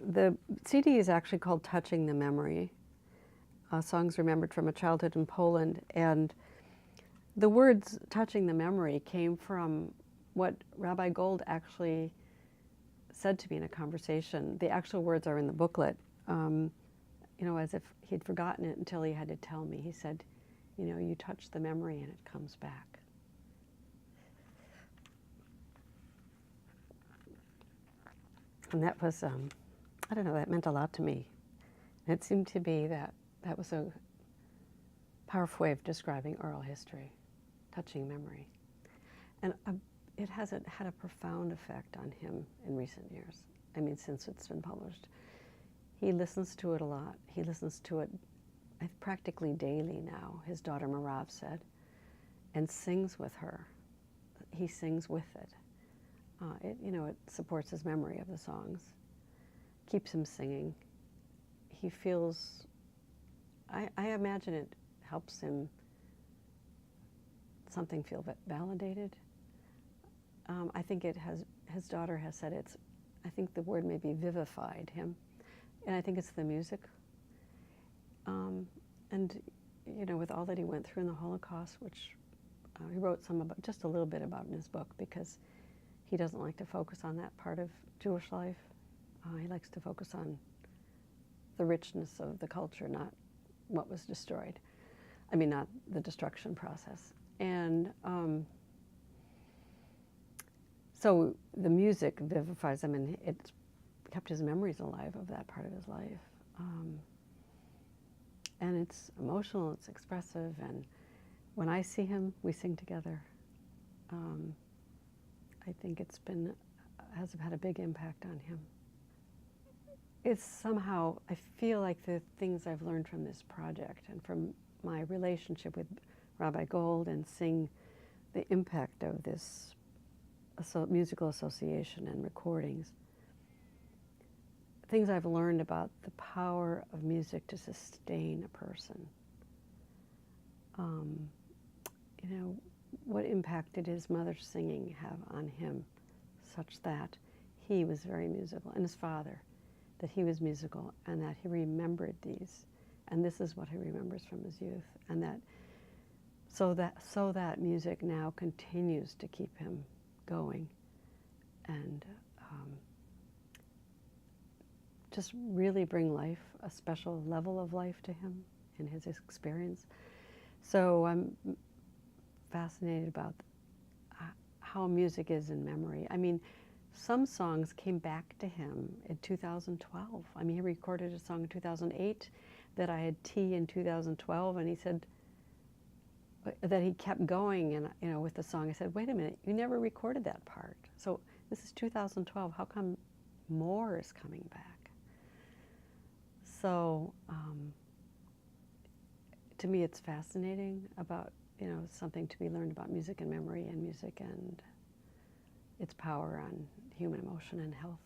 The CD is actually called Touching the Memory, Songs Remembered from a Childhood in Poland. And the words touching the memory came from what Rabbi Gold actually said to me in a conversation. The actual words are in the booklet, as if he'd forgotten it until he had to tell me. He said, you touch the memory and it comes back. And that was, I don't know, that meant a lot to me. And it seemed to be that was a powerful way of describing oral history, touching memory. And it has had a profound effect on him in recent years. I mean, since it's been published. He listens to it a lot. He listens to it practically daily now, his daughter Marav said, and sings with her. He sings with it. It supports his memory of the songs, keeps him singing. He feels, I imagine it helps him feel validated. I think his daughter has said I think the word maybe vivified him. And I think it's the music. With all that he went through in the Holocaust, which he wrote just a little bit about in his book, because he doesn't like to focus on that part of Jewish life. He likes to focus on the richness of the culture, not what was destroyed. I mean, not the destruction process. And so the music vivifies him, and it kept his memories alive of that part of his life. And it's emotional, it's expressive, and when I see him, we sing together. I think has had a big impact on him. It's somehow, I feel like the things I've learned from this project and from my relationship with Rabbi Gold and seeing the impact of this musical association and recordings, things I've learned about the power of music to sustain a person. What impact did his mother's singing have on him, such that he was very musical, and his father, that he was musical, and that he remembered these, and this is what he remembers from his youth, and so that music now continues to keep him going, and just really bring life, a special level of life to him in his experience. So I'm fascinated about how music is in memory. I mean, some songs came back to him in 2012. I mean, he recorded a song in 2008 that I had tea in 2012, and he said that he kept going, and with the song. I said, wait a minute, you never recorded that part. So this is 2012. How come more is coming back? So to me, it's fascinating about, something to be learned about music and memory and music and its power on human emotion and health.